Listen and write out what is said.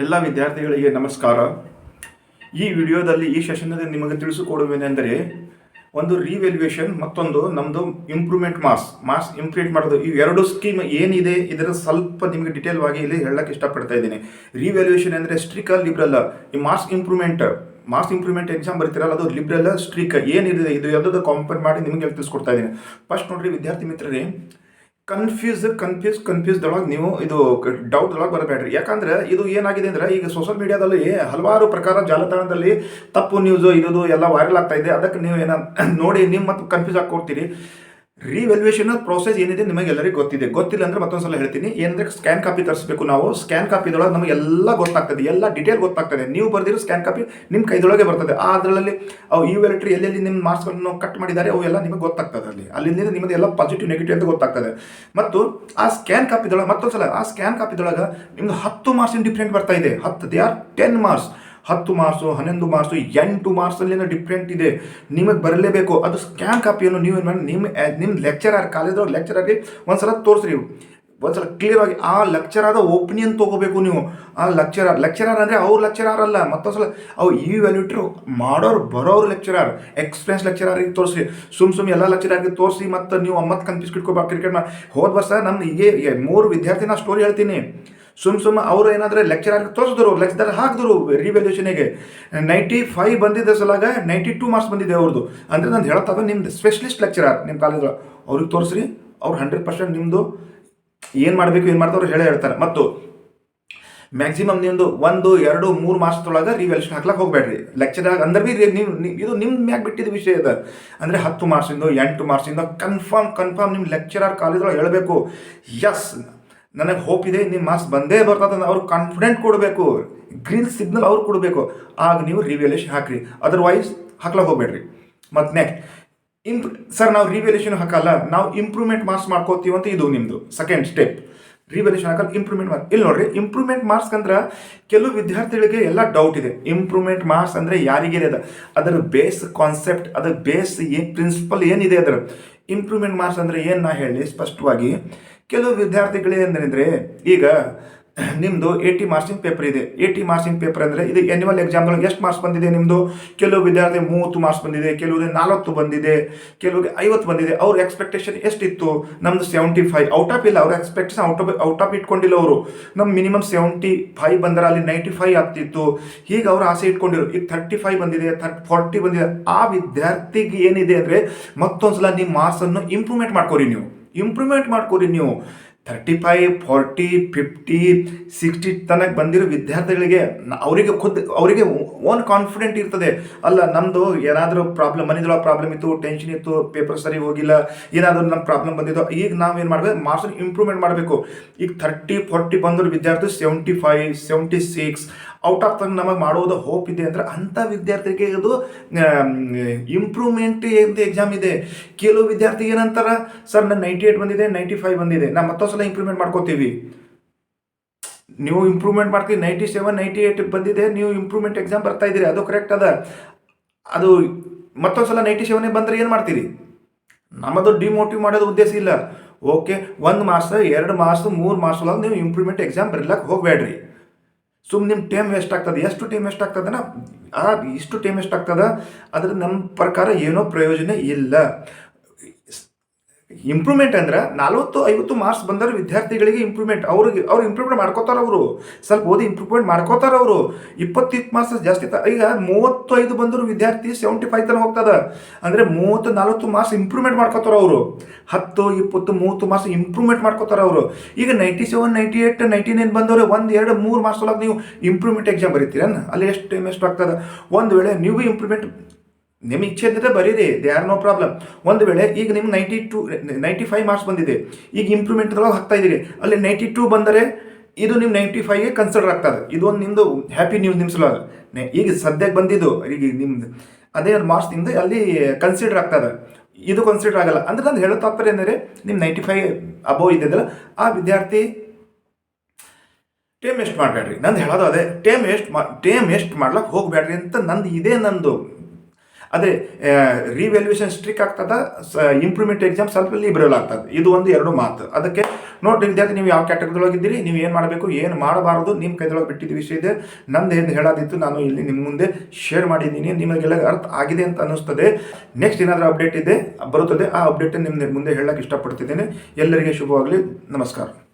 ಎಲ್ಲ ವಿದ್ಯಾರ್ಥಿಗಳಿಗೆ ನಮಸ್ಕಾರ. ಈ ವಿಡಿಯೋದಲ್ಲಿ ಈ ಸೆಷನ್ನಲ್ಲಿ ನಿಮಗೆ ತಿಳಿಸಿಕೊಡುವೇನೆಂದರೆ ಒಂದು ರಿವ್ಯಾಲ್ಯೂಯೇಷನ್, ಮತ್ತೊಂದು ನಮ್ಮದು ಇಂಪ್ರೂವ್ಮೆಂಟ್ ಮಾರ್ಕ್ಸ್ ಇಂಪ್ರೂವ್ ಮಾಡೋದು. ಈ ಎರಡು ಸ್ಕೀಮ್ ಏನಿದೆ ಇದರ ಸ್ವಲ್ಪ ನಿಮಗೆ ಡಿಟೇಲ್ ಆಗಿ ಇಲ್ಲಿ ಹೇಳಕ್ಕೆ ಇಷ್ಟಪಡ್ತಾ ಇದ್ದೀನಿ. ರಿವ್ಯಾಲ್ಯೂಯೇಷನ್ ಅಂದರೆ ಸ್ಟ್ರಿಕ್ ಲಿಬ್ರಲ್. ಈ ಮಾರ್ಕ್ಸ್ ಇಂಪ್ರೂವ್ಮೆಂಟ್ ಎಕ್ಸಾಮ್ ಬರ್ತಿರಲ್ಲ, ಅದು ಲಿಬ್ರಲ್ ಸ್ಟ್ರಿಕ್ ಏನಿದೆ ಇದು ಎಲ್ಲದೂ ಕಂಪೇರ್ ಮಾಡಿ ನಿಮಗೆ ತಿಳಿಸ್ಕೊಡ್ತಾ ಇದ್ದೀನಿ. ಫಸ್ಟ್ ನೋಡ್ರಿ ವಿದ್ಯಾರ್ಥಿ ಮಿತ್ರರೇ, ಕನ್ಫ್ಯೂಸ್ದೊಳಗೆ ನೀವು ಇದು ಡೌಟ್ದೊಳಗೆ ಬರಬೇಡ್ರಿ. ಯಾಕಂದ್ರೆ ಇದು ಏನಾಗಿದೆ ಅಂದ್ರೆ ಈಗ ಸೋಷಿಯಲ್ ಮೀಡಿಯಾದಲ್ಲಿ ಹಲವಾರು ಪ್ರಕಾರ ಜಾಲತಾಣದಲ್ಲಿ ತಪ್ಪು ನ್ಯೂಸು ಇದು ಎಲ್ಲ ವೈರಲ್ ಆಗ್ತಾ ಇದೆ. ಅದಕ್ಕೆ ನೀವು ನೋಡಿ ನೀವು ಮತ್ತೆ ಕನ್ಫ್ಯೂಸ್ ಆಗಿ ಕೊಡ್ತೀರಿ. ರಿವ್ಯಾಲ್ಯೂಯೇಷನ್ ಪ್ರೋಸೆಸ್ ಏನಿದೆ ನಿಮಗೆ ಎಲ್ಲರಿಗೂ ಗೊತ್ತಿಲ್ಲ ಅಂದ್ರೆ ಮತ್ತೊಂದ್ಸಲ ಹೇಳ್ತೀನಿ. ಏನಂದ್ರೆ ಸ್ಕ್ಯಾನ್ ಕಾಪಿ ತರಿಸಬೇಕು ನಾವು. ಸ್ಕ್ಯಾನ್ ಕಾಪಿದೊಳಗೆ ನಮಗೆ ಎಲ್ಲ ಗೊತ್ತಾಗ್ತದೆ, ಎಲ್ಲ ಡೀಟೇಲ್ ಗೊತ್ತಾಗ್ತದೆ. ನೀವು ಬರ್ದಿರೋ ಸ್ಕ್ಯಾನ್ ಕಾಪಿ ನಿಮ್ಮ ಕೈದೊಳಗೆ ಬರ್ತದೆ. ಅದರಲ್ಲಿ ಅವು ಇವ್ಯಾಲ್ಯೂಟರಿ ಎಲ್ಲೆಲ್ಲಿ ನಿಮ್ಮ ಮಾರ್ಕ್ಸ್ಗಳನ್ನು ಕಟ್ ಮಾಡಿದ್ದಾರೆ ಅವು ಎಲ್ಲ ನಿಮಗೆ ಗೊತ್ತಾಗ್ತದೆ. ಅಲ್ಲಿಂದ ನಿಮ್ಮದು ಎಲ್ಲ ಪಾಸಿಟಿವ್ ನೆಗೆಟಿವ್ ಅಂತ ಗೊತ್ತಾಗ್ತದೆ. ಮತ್ತು ಆ ಸ್ಕ್ಯಾನ್ ಕಾಪಿದೊಳಗೆ ಮತ್ತೊಂದ್ಸಲ ಆ ಸ್ಕ್ಯಾನ್ ಕಾಪಿದೊಳಗೆ ನಿಮ್ದು 10 ಮಾರ್ಕ್ಸಿನ ಡಿಫ್ರೆಂಟ್ ಬರ್ತಾ ಇದೆ. 10 ಮಾರ್ಕ್ಸ್, 10 ಮಾರ್ಕ್ಸು, 11 ಮಾರ್ಕ್ಸು, 8 ಮಾರ್ಕ್ಸಲ್ಲಿ ಡಿಫ್ರೆಂಟ್ ಇದೆ. ನಿಮಗೆ ಬರಲೇಬೇಕು. ಅದು ಸ್ಕ್ಯಾನ್ ಕಾಪಿಯನ್ನು ನೀವು ಏನು ಮಾಡಿ ನಿಮ್ಮ ಲೆಕ್ಚರರ್, ಕಾಲೇಜ್ ಲೆಕ್ಚರಲ್ಲಿ ಒಂದ್ಸಲ ತೋರಿಸ್ರಿ. ಒಂದ್ಸಲ ಕ್ಲಿಯರ್ ಆಗಿ ಆ ಲೆಕ್ಚರಾದ ಒಪಿನಿಯನ್ ತೊಗೋಬೇಕು ನೀವು. ಆ ಲೆಕ್ಚರರ್ ಅಂದರೆ ಅವ್ರ ಲೆಕ್ಚರರ್ ಅಲ್ಲ, ಮತ್ತೊಂದ್ಸಲ ಅವು ಇವ್ಯಾಲ್ಯೂಟರ್ ಬರೋರು ಲೆಕ್ಚರರ್, ಎಕ್ಸ್ಪೀರಿಯನ್ಸ್ ಲೆಕ್ಚರರಿಗೆ ತೋರಿಸ್ರಿ. ಸುಮ್ ಎಲ್ಲ ಲೆಕ್ಚರರ್ಗೆ ತೋರಿಸಿ ಮತ್ತು ನೀವು ಮತ್ತೆ ಕನ್ಫ್ಯೂಸ್ ಇಟ್ಕೋಬೇಕು. ಕ್ರಿಕೆಟ್ ಹೋದ ವರ್ಷ ನಮ್ಮ ಹೀಗೆ 3 ವಿದ್ಯಾರ್ಥಿ ನಾ ಸ್ಟೋರಿ ಹೇಳ್ತೀನಿ. ಸುಮ್ಮ ಅವರು ಏನಾದರೆ ಲೆಕ್ಚರರ್ಗೆ ತೋರಿಸಿದ್ರು, ಲೆಕ್ಚರ್ ಹಾಕಿದ್ರು ರಿವ್ಯಾಲ್ಯೂಷನ್ಗೆ 95 ಬಂದಿದ್ದ ಸಲಾಗ 92 ಮಾರ್ಕ್ಸ್ ಬಂದಿದೆ ಅವ್ರದ್ದು. ಅಂದರೆ ನಾನು ಹೇಳ್ತಾ ನಿಮ್ದು ಸ್ಪೆಷಲಿಸ್ಟ್ ಲೆಕ್ಚರರ್ ನಿಮ್ಮ ಕಾಲೇಜ್ ಅವ್ರಿಗೆ ತೋರಿಸ್ರಿ. ಅವ್ರು 100% ನಿಮ್ಮದು ಏನು ಮಾಡಬೇಕು ಏನು ಮಾಡ್ತಾವ್ರು ಹೇಳ್ತಾರೆ. ಮತ್ತು ಮ್ಯಾಕ್ಸಿಮಮ್ ನಿಮ್ಮದು 1, 2, 3 ಮಾರ್ಕ್ಸ್ದೊಳಗೆ ರಿವ್ಯಾಲ್ಯೂಷನ್ ಹಾಕ್ಲಕ್ಕೆ ಹೋಗಬೇಡ್ರಿ. ಲೆಕ್ಚರ್ ಅಂದ್ರೆ ಭೀ ನೀವು ಇದು ನಿಮ್ಮ ಮ್ಯಾಗ ಬಿಟ್ಟಿದ್ದ ವಿಷಯ ಇದೆ. ಅಂದರೆ 10 ಮಾರ್ಕ್ಸಿಂದ 8 ಮಾರ್ಕ್ಸಿಂದ ಕನ್ಫರ್ಮ್ ನಿಮ್ಮ ಲೆಕ್ಚರರ್ ಕಾಲೇಜೊಳಗೆ ಹೇಳಬೇಕು, ಎಸ್ ನನಗೆ ಹೋಪ್ ಇದೆ, ನಿಮ್ಮ ಮಾರ್ಕ್ಸ್ ಬಂದೇ ಬರ್ತದೆ. ಅವ್ರು ಕಾನ್ಫಿಡೆಂಟ್ ಕೊಡಬೇಕು, ಗ್ರೀನ್ ಸಿಗ್ನಲ್ ಅವ್ರು ಕೊಡಬೇಕು. ಆಗ ನೀವು ರಿವ್ಯಾಲ್ಯೂಷನ್ ಹಾಕ್ರಿ. ಅದರ್ವೈಸ್ ಹಾಕ್ಲಕ್ಕೆ ಹೋಗ್ಬೇಡ್ರಿ. ಮತ್ತು ನೆಕ್ಸ್ಟ್ ಸರ್ ನಾವು ರಿವ್ಯಾಲ್ಯೂಷನ್ ಹಾಕಲ್ಲ, ನಾವು ಇಂಪ್ರೂವ್ಮೆಂಟ್ ಮಾರ್ಕ್ಸ್ ಮಾಡ್ಕೋತೀವಿ ಅಂತ ಇದು ನಿಮ್ಮದು ಸೆಕೆಂಡ್ ಸ್ಟೆಪ್. ರಿವ್ಯಾಲ್ಯೂಷನ್ ಹಾಕಲ್ಲ, ಇಂಪ್ರೂವ್ಮೆಂಟ್ ಮಾರ್ಕ್ಸ್. ಇಲ್ಲಿ ನೋಡ್ರಿ, ಇಂಪ್ರೂವ್ಮೆಂಟ್ ಮಾರ್ಕ್ಸ್ ಅಂದ್ರೆ ಕೆಲವು ವಿದ್ಯಾರ್ಥಿಗಳಿಗೆ ಎಲ್ಲ ಡೌಟ್ ಇದೆ. ಇಂಪ್ರೂವ್ಮೆಂಟ್ ಮಾರ್ಕ್ಸ್ ಅಂದರೆ ಯಾರಿಗೆ ಇದೆ, ಅದರ ಬೇಸ್ ಕಾನ್ಸೆಪ್ಟ್, ಅದರ ಬೇಸ್ ಪ್ರಿನ್ಸಿಪಲ್ ಏನಿದೆ ಅದರ ಇಂಪ್ರೂವ್ಮೆಂಟ್ ಮಾರ್ಕ್ಸ್ ಅಂದರೆ ಏನು ನಾ ಹೇಳಿ ಸ್ಪಷ್ಟವಾಗಿ. ಕೆಲವು ವಿದ್ಯಾರ್ಥಿಗಳೇ ಅಂದರೆ ಈಗ ನಿಮ್ಮದು 80 ಮಾರ್ಕ್ಸಿನ ಪೇಪರ್ ಇದೆ. 80 ಮಾರ್ಕ್ಸಿನ ಪೇಪರ್ ಅಂದರೆ ಇದು ಆ್ಯನ್ಯುವಲ್ ಎಕ್ಸಾಮ್ಗಳಿಗೆ ಎಷ್ಟು ಮಾರ್ಕ್ಸ್ ಬಂದಿದೆ ನಿಮ್ಮದು? ಕೆಲವು ವಿದ್ಯಾರ್ಥಿ 30 ಮಾರ್ಕ್ಸ್ ಬಂದಿದೆ, ಕೆಲವುದೇ 40 ಬಂದಿದೆ, ಕೆಲವಿಗೆ 50 ಬಂದಿದೆ. ಅವ್ರ ಎಕ್ಸ್ಪೆಕ್ಟೇಷನ್ ಎಷ್ಟಿತ್ತು? ನಮ್ಮದು 75 ಔಟ್ ಆಫ್ ಇಲ್ಲ. ಅವ್ರ ಎಕ್ಸ್ಪೆಕ್ಟೇಷನ್ ಔಟ್ ಆಫ್ ಇಟ್ಕೊಂಡಿಲ್ಲ ಅವರು. ನಮ್ಮ ಮಿನಿಮಮ್ 75 ಬಂದರೆ ಅಲ್ಲಿ 95 ಆಗ್ತಿತ್ತು. ಹೀಗೆ ಅವರು ಆಸೆ ಇಟ್ಕೊಂಡಿರು. ಈಗ 35 ಬಂದಿದೆ, 40 ಬಂದಿದೆ. ಆ ವಿದ್ಯಾರ್ಥಿಗೆ ಏನಿದೆ ಅಂದರೆ ಮತ್ತೊಂದ್ಸಲ ನಿಮ್ಮ ಮಾರ್ಕ್ಸನ್ನು ಇಂಪ್ರೂವ್ಮೆಂಟ್ ಮಾಡ್ಕೊರಿ ನೀವು. 35, 40, 50, 60 ತನಕ ಬಂದಿರೋ ವಿದ್ಯಾರ್ಥಿಗಳಿಗೆ ಅವರಿಗೆ ಓನ್ ಕಾನ್ಫಿಡೆಂಟ್ ಇರ್ತದೆ. ಅಲ್ಲ ನಮ್ಮದು ಏನಾದರೂ ಪ್ರಾಬ್ಲಮ್, ಮನೆದೊಳಗೆ ಪ್ರಾಬ್ಲಮ್ ಇತ್ತು, ಟೆನ್ಷನ್ ಇತ್ತು, ಪೇಪರ್ ಸರಿ ಹೋಗಿಲ್ಲ, ಏನಾದರೂ ನಮ್ಮ ಪ್ರಾಬ್ಲಮ್ ಬಂದಿದ್ದು, ಈಗ ನಾವೇನು ಮಾಡಬೇಕು, ಮಾರ್ಕ್ಸನ್ನು ಇಂಪ್ರೂವ್ಮೆಂಟ್ ಮಾಡಬೇಕು. ಈಗ 30, 40 ಬಂದಿರೋ ವಿದ್ಯಾರ್ಥಿ 75, 76 ಔಟ್ ಆಫ್ ತನಕ ನಮಗೆ ಮಾಡೋದು ಹೋಪ್ ಇದೆ ಅಂದ್ರೆ ಅಂಥ ವಿದ್ಯಾರ್ಥಿಗೆ ಇದು ಇಂಪ್ರೂವ್ಮೆಂಟ್ ಅಂತ ಎಕ್ಸಾಮ್ ಇದೆ. ಕೆಲವು ವಿದ್ಯಾರ್ಥಿ ಏನಂತಾರೆ, ಸರ್ ನನ್ನ 98 ಬಂದಿದೆ, 95 ಬಂದಿದೆ, ನಾವು ಮತ್ತೊಂದ್ಸಲ ಇಂಪ್ರೂವ್ಮೆಂಟ್ ಮಾಡ್ಕೋತೀವಿ. ನೀವು ಇಂಪ್ರೂವ್ಮೆಂಟ್ ಮಾಡ್ತೀವಿ, 97, 98 ಬಂದಿದೆ, ನೀವು ಇಂಪ್ರೂವ್ಮೆಂಟ್ ಎಕ್ಸಾಮ್ ಬರ್ತಾ ಇದ್ದೀರಿ, ಅದು ಕರೆಕ್ಟ್ ಅದ. ಅದು ಮತ್ತೊಂದ್ಸಲ 97 ಬಂದರೆ ಏನು ಮಾಡ್ತೀರಿ? ನಮ್ಮದು ಡಿಮೋಟಿವ್ ಮಾಡೋದು ಉದ್ದೇಶ ಇಲ್ಲ. ಓಕೆ, 1 ಮಾರ್ಕ್ಸ್, 2 ಮಾರ್ಕ್ಸ್, 3 ಮಾರ್ಕ್ಸ್ ಒಳಗೆ ನೀವು ಇಂಪ್ರೂವ್ಮೆಂಟ್ ಎಕ್ಸಾಮ್ ಬರೀಲಕ್ಕೆ ಹೋಗಬೇಡ್ರಿ. ನಿಮ್ಮ ಟೈಮ್ ವೇಸ್ಟ್ ಆಗ್ತದೆ. ಎಷ್ಟು ಟೈಮ್ ವೇಸ್ಟ್ ಆಗ್ತದನ ಇಷ್ಟು ಟೈಮ್ ವೇಸ್ಟ್ ಆಗ್ತದೆ. ಅದ್ರ ನಮ್ಮ ಪ್ರಕಾರ ಏನೋ ಪ್ರಯೋಜನ ಇಲ್ಲ. ಇಂಪ್ರೂವ್ಮೆಂಟ್ ಅಂದ್ರೆ 40-50 ಮಾರ್ಕ್ಸ್ ಬಂದರೆ ವಿದ್ಯಾರ್ಥಿಗಳಿಗೆ ಇಂಪ್ರೂವ್ಮೆಂಟ್. ಅವ್ರು ಇಂಪ್ರೂವ್ಮೆಂಟ್ ಮಾಡ್ಕೋತಾರೆ. ಅವರು ಸ್ವಲ್ಪ ಓದಿ ಇಂಪ್ರೂವ್ಮೆಂಟ್ ಮಾಡ್ಕೋತಾರೆ. ಅವರು 20 ಮಾರ್ಕ್ಸ್ ಜಾಸ್ತಿ. ಈಗ 35 ಬಂದರೂ ವಿದ್ಯಾರ್ಥಿ 75 ತನಕ ಹೋಗ್ತದೆ. ಅಂದರೆ 30-40 ಮಾರ್ಕ್ಸ್ ಇಂಪ್ರೂವ್ಮೆಂಟ್ ಮಾಡ್ಕೋತಾರೆ ಅವರು. 10, 20, 30 ಮಾರ್ಕ್ಸ್ ಇಂಪ್ರೂವ್ಮೆಂಟ್ ಮಾಡ್ಕೋತಾರೆ ಅವರು. ಈಗ 97, 98, 99 ಬಂದವರು 1, 2, 3 ಮಾರ್ಕ್ಸ್ ಒಳಗೆ ನೀವು ಇಂಪ್ರೂವ್ಮೆಂಟ್ ಎಕ್ಸಾಮ್ ಬರೀತೀರನ್ನ, ಅಲ್ಲಿ ಎಷ್ಟು ಟೈಮ್ ಎಷ್ಟು ಆಗ್ತದೆ? ಒಂದು ವೇಳೆ ನೀವು ಇಂಪ್ರೂವ್ಮೆಂಟ್ ನಿಮ್ಮ ಇಚ್ಛೆ ಇದ್ದರೆ ಬರೀರಿ, ದೇ ಆರ್ ನೋ ಪ್ರಾಬ್ಲಮ್. ಒಂದು ವೇಳೆ ಈಗ ನಿಮ್ಗೆ 95 ಮಾರ್ಕ್ಸ್ ಬಂದಿದೆ, ಈಗ ಇಂಪ್ರೂವ್ಮೆಂಟ್ದೊಳಗೆ ಹಾಕ್ತಾ ಇದ್ದೀರಿ, ಅಲ್ಲಿ 92 ಬಂದರೆ ಇದು ನಿಮ್ಮ 95ಗೆ ಕನ್ಸಿಡರ್ ಆಗ್ತದೆ. ಇದೊಂದು ನಿಮ್ಮದು ಹ್ಯಾಪಿ ನ್ಯೂಸ್ ನಿಮ್ಮ ಸಲುವಾಗಿ. ಈಗ ಸದ್ಯಕ್ಕೆ ಬಂದಿದ್ದು ಈಗ ನಿಮ್ದು ಅದೇ ಮಾರ್ಕ್ಸ್ನಿಂದ ಅಲ್ಲಿ ಕನ್ಸಿಡರ್ ಆಗ್ತದೆ, ಇದು ಕನ್ಸಿಡರ್ ಆಗಲ್ಲ. ಅಂದರೆ ನಾನು ಹೇಳೋ ತಾತ್ಪರ್ಯ ಅಂದರೆ ನಿಮ್ಮ 95 ಅಬೋವ್ ಇದ್ದಿದ್ದಲ್ಲ ಆ ವಿದ್ಯಾರ್ಥಿ ಟೈಮ್ ವೇಸ್ಟ್ ಮಾಡಬೇಡ್ರಿ. ನಂದು ಹೇಳೋದು ಅದೇ, ಟೈಮ್ ವೇಸ್ಟ್ ಮಾಡ್ಲಿಕ್ಕೆ ಹೋಗಬೇಡ್ರಿ ಅಂತ ನಂದು. ಅದೇ ರಿವ್ಯಾಲ್ಯೂಯೇಷನ್ ಸ್ಟ್ರಿಕ್ ಆಗ್ತದ, ಇಂಪ್ರೂವ್ಮೆಂಟ್ ಎಕ್ಸಾಮ್ ಸ್ವಲ್ಪ ಲಿಬರಲ್ ಆಗ್ತದೆ. ಇದು 1-2 ಮಾತು. ಅದಕ್ಕೆ ನೋಡಿರಿ ವಿದ್ಯಾರ್ಥಿ, ನೀವು ಯಾವ ಕ್ಯಾಟಗರಿದೊಳಗಿದ್ದೀರಿ, ನೀವು ಏನು ಮಾಡಬೇಕು ಏನು ಮಾಡಬಾರದು ನಿಮ್ಮ ಕೈದೊಳಗೆ ಬಿಟ್ಟಿದ್ದ ವಿಷಯ ಇದೆ. ನಂದು ಏನು ಹೇಳೋದಿತ್ತು ನಾನು ಇಲ್ಲಿ ನಿಮ್ಮ ಮುಂದೆ ಶೇರ್ ಮಾಡಿದ್ದೀನಿ. ನಿಮಗೆಲ್ಲ ಅರ್ಥ ಆಗಿದೆ ಅಂತ ಅನ್ನಿಸ್ತದೆ. ನೆಕ್ಸ್ಟ್ ಏನಾದರೂ ಅಪ್ಡೇಟ್ ಇದೆ ಬರುತ್ತದೆ, ಆ ಅಪ್ಡೇಟ್ ನಿಮ್ಮ ಮುಂದೆ ಹೇಳಕ್ಕೆ ಇಷ್ಟಪಡ್ತಿದ್ದೇನೆ. ಎಲ್ಲರಿಗೆ ಶುಭವಾಗಲಿ. ನಮಸ್ಕಾರ.